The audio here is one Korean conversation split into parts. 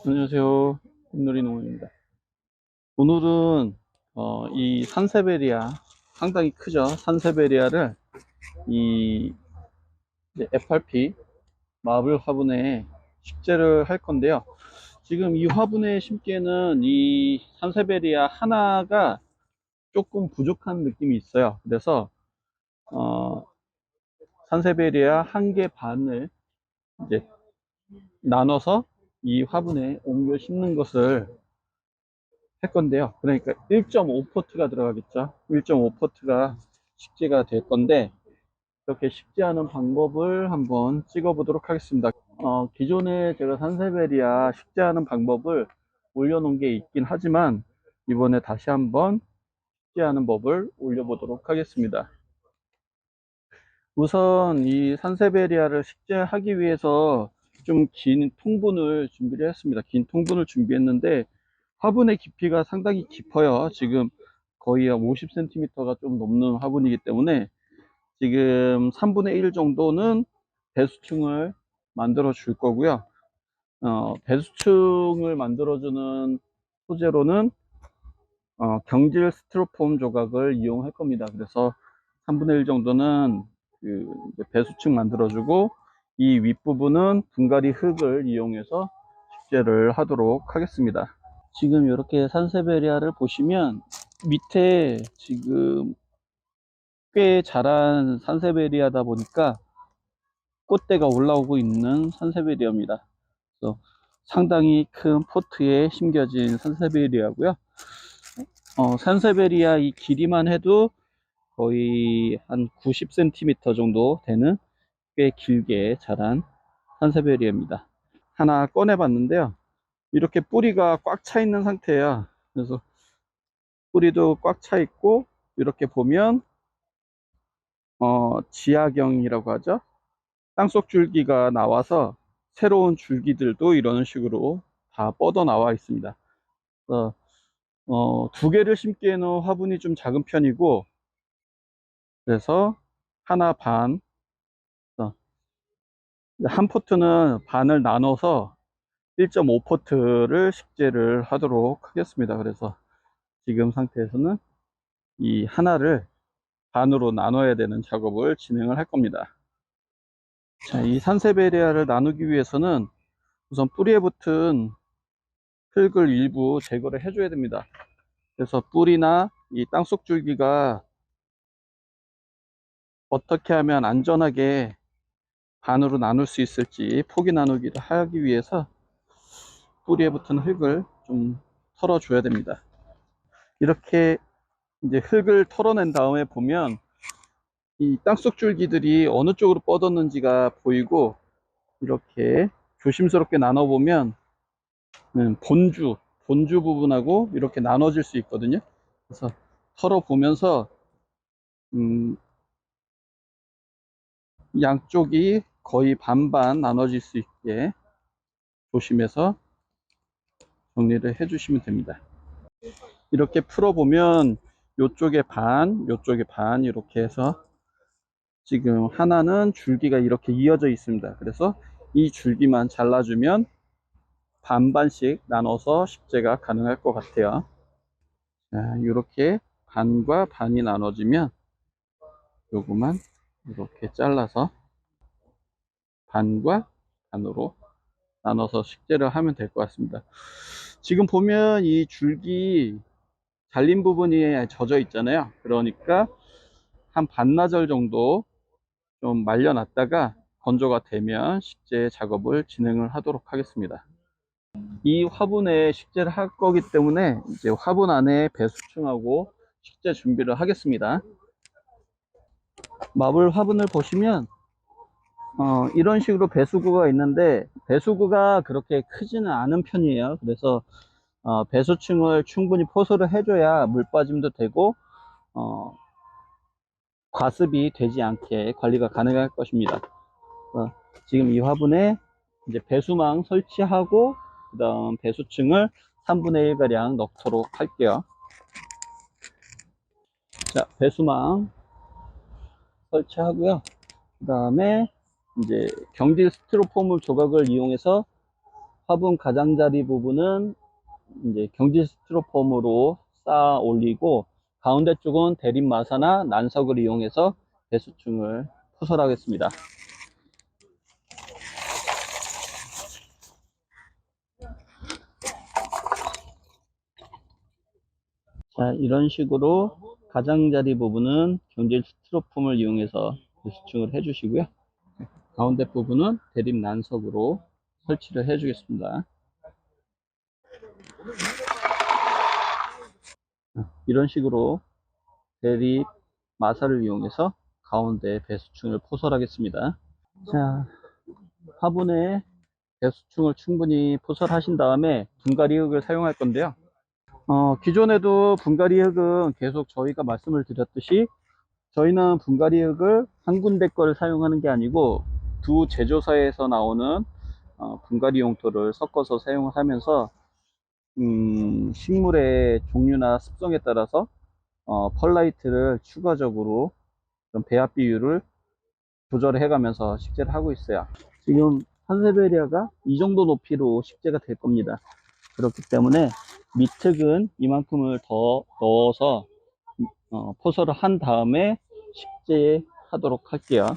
안녕하세요. 꽃놀이 농원입니다. 오늘은 이 산세베리아 상당히 크죠. 산세베리아를 이 FRP 마블 화분에 식재를 할 건데요. 지금 이 화분에 심기에는 이 산세베리아 하나가 조금 부족한 느낌이 있어요. 그래서 어, 산세베리아 한 개 반을 이제 나눠서 이 화분에 옮겨 심는 것을 할 건데요. 그러니까 1.5포트가 들어가겠죠. 1.5포트가 식재가 될 건데, 이렇게 식재하는 방법을 한번 찍어 보도록 하겠습니다. 기존에 제가 산세베리아 식재하는 방법을 올려놓은 게 있긴 하지만, 이번에 다시 한번 식재하는 법을 올려보도록 하겠습니다. 우선 이 산세베리아를 식재하기 위해서 좀 긴 통분을 준비를 했습니다. 긴 통분을 준비했는데, 화분의 깊이가 상당히 깊어요. 지금 거의 50cm가 좀 넘는 화분이기 때문에 지금 3분의 1 정도는 배수층을 만들어 줄 거고요. 배수층을 만들어주는 소재로는 경질 스티로폼 조각을 이용할 겁니다. 그래서 3분의 1 정도는 그 배수층 만들어주고, 이 윗부분은 분갈이 흙을 이용해서 식재를 하도록 하겠습니다. 지금 이렇게 산세베리아를 보시면 밑에 지금 꽤 자란 산세베리아다 보니까 꽃대가 올라오고 있는 산세베리아입니다. 그래서 상당히 큰 포트에 심겨진 산세베리아고요. 산세베리아 이 길이만 해도 거의 한 90cm 정도 되는 꽤 길게 자란 산세베리아입니다. 하나 꺼내 봤는데요. 이렇게 뿌리가 꽉 차 있는 상태예요. 그래서 뿌리도 꽉 차 있고, 이렇게 보면 지하경이라고 하죠. 땅속 줄기가 나와서 새로운 줄기들도 이런 식으로 다 뻗어 나와 있습니다. 그래서 두 개를 심기에는 화분이 좀 작은 편이고, 그래서 하나 반, 한 포트는 반을 나눠서 1.5포트를 식재를 하도록 하겠습니다. 그래서 지금 상태에서는 이 하나를 반으로 나눠야 되는 작업을 진행을 할 겁니다. 자, 이 산세베리아를 나누기 위해서는 우선 뿌리에 붙은 흙을 일부 제거를 해줘야 됩니다. 그래서 뿌리나 이 땅속 줄기가 어떻게 하면 안전하게 반으로 나눌 수 있을지 포기 나누기를 하기 위해서 뿌리에 붙은 흙을 좀 털어줘야 됩니다. 이렇게 이제 흙을 털어낸 다음에 보면 이 땅속 줄기들이 어느 쪽으로 뻗었는지가 보이고, 이렇게 조심스럽게 나눠보면 본주 부분하고 이렇게 나눠질 수 있거든요. 그래서 털어보면서 음, 양쪽이 거의 반반 나눠질 수 있게 조심해서 정리를 해주시면 됩니다. 이렇게 풀어보면 요쪽에 반, 요쪽에 반 이렇게 해서 지금 하나는 줄기가 이렇게 이어져 있습니다. 그래서 이 줄기만 잘라주면 반반씩 나눠서 식재가 가능할 것 같아요. 자, 이렇게 반과 반이 나눠지면 요거만 이렇게 잘라서 반과 반으로 나눠서 식재를 하면 될 것 같습니다. 지금 보면 이 줄기 잘린 부분이 젖어 있잖아요. 그러니까 한 반나절 정도 좀 말려놨다가 건조가 되면 식재 작업을 진행을 하도록 하겠습니다. 이 화분에 식재를 할 거기 때문에 이제 화분 안에 배수층하고 식재 준비를 하겠습니다. 마블 화분을 보시면 이런 식으로 배수구가 있는데, 배수구가 그렇게 크지는 않은 편이에요. 그래서 배수층을 충분히 포설을 해줘야 물 빠짐도 되고 어, 과습이 되지 않게 관리가 가능할 것입니다. 지금 이 화분에 이제 배수망 설치하고, 그 다음 배수층을 3분의 1 가량 넣도록 할게요. 자, 배수망 설치하고요. 그 다음에 이제 경질 스티로폼 조각을 이용해서 화분 가장자리 부분은 이제 경질 스티로폼으로 쌓아 올리고, 가운데 쪽은 대립마사나 난석을 이용해서 배수층을 포설하겠습니다. 자, 이런 식으로 가장자리 부분은 경질 스티로폼을 이용해서 배수층을 해주시고요. 가운데 부분은 대립 난석으로 설치를 해주겠습니다. 이런 식으로 대립 마사를 이용해서 가운데 배수층을 포설하겠습니다. 자, 화분에 배수층을 충분히 포설하신 다음에 분갈이 흙을 사용할 건데요. 기존에도 분갈이 흙은 계속 저희가 말씀을 드렸듯이, 저희는 분갈이 흙을 한 군데 걸 사용하는 게 아니고 두 제조사에서 나오는 분갈이 용토를 섞어서 사용을 하면서 식물의 종류나 습성에 따라서 펄라이트를 추가적으로 좀 배합 비율을 조절해 가면서 식재를 하고 있어요. 지금 산세베리아가 이 정도 높이로 식재가 될 겁니다. 그렇기 때문에 밑흙은 이만큼을 더 넣어서 포설을 한 다음에 식재하도록 할게요.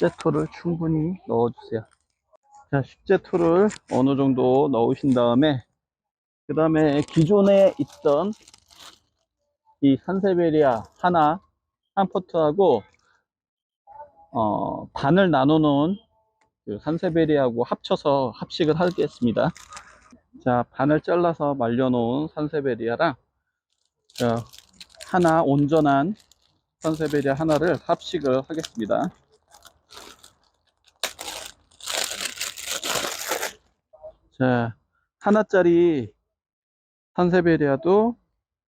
식재토를 충분히 넣어주세요. 자, 식재토를 어느 정도 넣으신 다음에, 그 다음에 기존에 있던 이 산세베리아 한 포트하고 반을 나눠 놓은 그 산세베리아하고 합쳐서 합식을 하겠습니다. 자, 반을 잘라서 말려 놓은 산세베리아랑 하나 온전한 산세베리아 하나를 합식을 하겠습니다. 자, 하나짜리 산세베리아도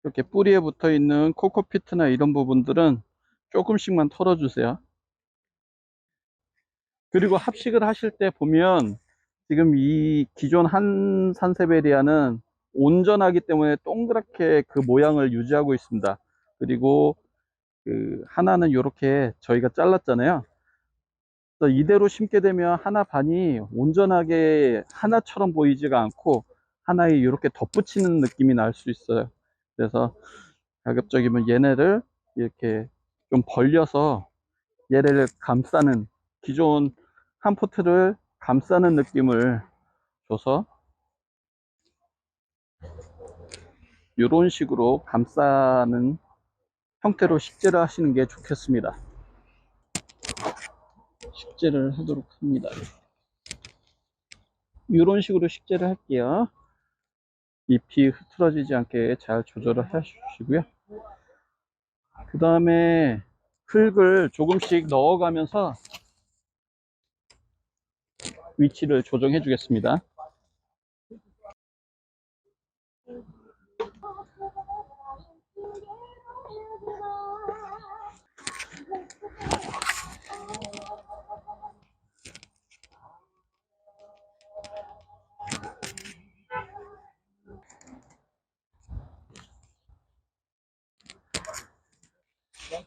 이렇게 뿌리에 붙어 있는 코코피트나 이런 부분들은 조금씩만 털어주세요. 그리고 합식을 하실 때 보면 지금 이 기존 한 산세베리아는 온전하기 때문에 동그랗게 그 모양을 유지하고 있습니다. 그리고 그 하나는 이렇게 저희가 잘랐잖아요. 그래서 이대로 심게 되면 하나 반이 온전하게 하나처럼 보이지가 않고 하나에 이렇게 덧붙이는 느낌이 날 수 있어요. 그래서 가급적이면 얘네를 이렇게 좀 벌려서 얘를 감싸는, 기존 한 포트를 감싸는 느낌을 줘서 이런 식으로 감싸는 형태로 식재를 하시는 게 좋겠습니다. 식재를 하도록 합니다. 이런 식으로 식재를 할게요. 잎이 흐트러지지 않게 잘 조절을 해주시고요. 그 다음에 흙을 조금씩 넣어가면서 위치를 조정해 주겠습니다. 자,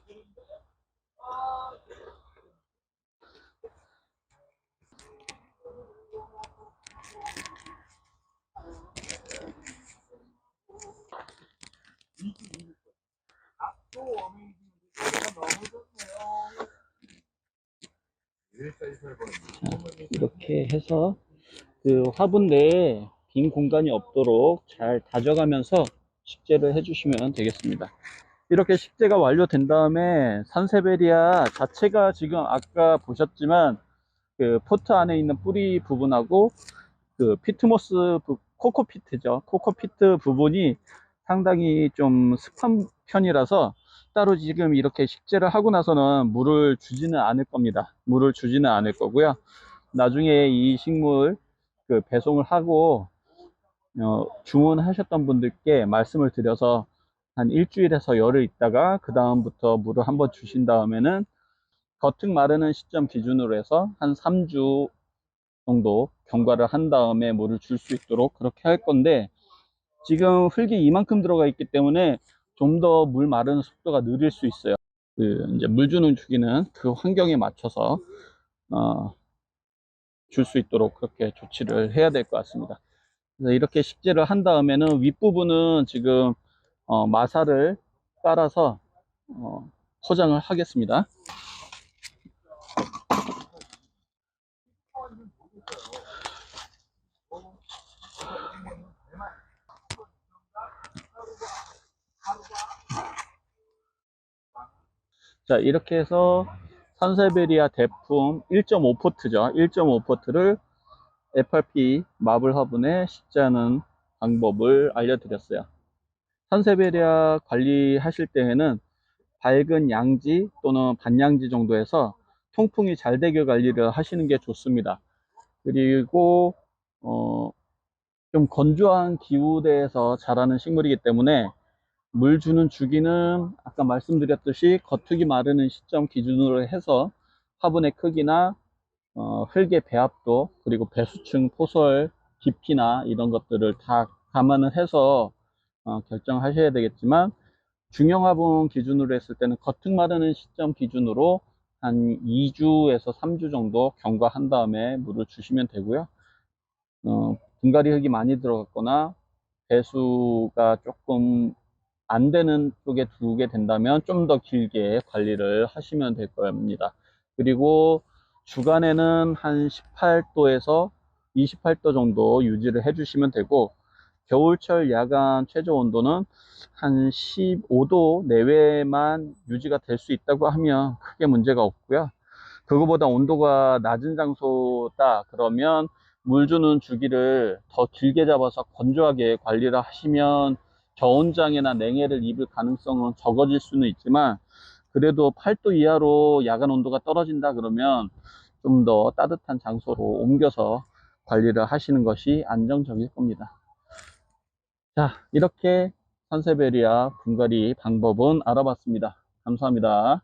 이렇게 해서 그 화분 내에 빈 공간이 없도록 잘 다져가면서 식재를 해주시면 되겠습니다. 이렇게 식재가 완료된 다음에 산세베리아 자체가 지금 아까 보셨지만 그 포트 안에 있는 뿌리 부분하고 그 피트모스 코코피트죠. 코코피트 부분이 상당히 좀 습한 편이라서 따로 지금 이렇게 식재를 하고 나서는 물을 주지는 않을 겁니다. 물을 주지는 않을 거고요. 나중에 이 식물 그 배송을 하고 주문하셨던 분들께 말씀을 드려서 한 일주일에서 열흘 있다가 그 다음부터 물을 한번 주신 다음에는 겉흙 마르는 시점 기준으로 해서 한 3주 정도 경과를 한 다음에 물을 줄 수 있도록 그렇게 할 건데, 지금 흙이 이만큼 들어가 있기 때문에 좀 더 물 마르는 속도가 느릴 수 있어요. 이제 물 주는 주기는 그 환경에 맞춰서 줄 수 있도록 그렇게 조치를 해야 될 것 같습니다. 그래서 이렇게 식재를 한 다음에는 윗부분은 지금 마사를 깔아서 포장을 하겠습니다. 자, 이렇게 해서 산세베리아 대품 1.5포트죠. 1.5포트를 FRP 마블 화분에 식재하는 방법을 알려드렸어요. 산세베리아 관리하실 때에는 밝은 양지 또는 반양지 정도에서 통풍이 잘 되게 관리를 하시는 게 좋습니다. 그리고 좀 건조한 기후대에서 자라는 식물이기 때문에 물 주는 주기는 아까 말씀드렸듯이 겉흙이 마르는 시점 기준으로 해서 화분의 크기나 흙의 배합도 그리고 배수층 포설 깊이나 이런 것들을 다 감안을 해서 결정하셔야 되겠지만, 중형 화분 기준으로 했을 때는 겉흙 마르는 시점 기준으로 한 2주에서 3주 정도 경과한 다음에 물을 주시면 되고요. 분갈이 흙이 많이 들어갔거나 배수가 조금 안 되는 쪽에 두게 된다면 좀 더 길게 관리를 하시면 될 겁니다. 그리고 주간에는 한 18도에서 28도 정도 유지를 해주시면 되고, 겨울철 야간 최저 온도는 한 15도 내외만 유지가 될 수 있다고 하면 크게 문제가 없고요. 그거보다 온도가 낮은 장소다 그러면 물 주는 주기를 더 길게 잡아서 건조하게 관리를 하시면 저온장애나 냉해를 입을 가능성은 적어질 수는 있지만, 그래도 8도 이하로 야간 온도가 떨어진다 그러면 좀 더 따뜻한 장소로 옮겨서 관리를 하시는 것이 안정적일 겁니다. 자, 이렇게 산세베리아 분갈이 방법은 알아봤습니다. 감사합니다.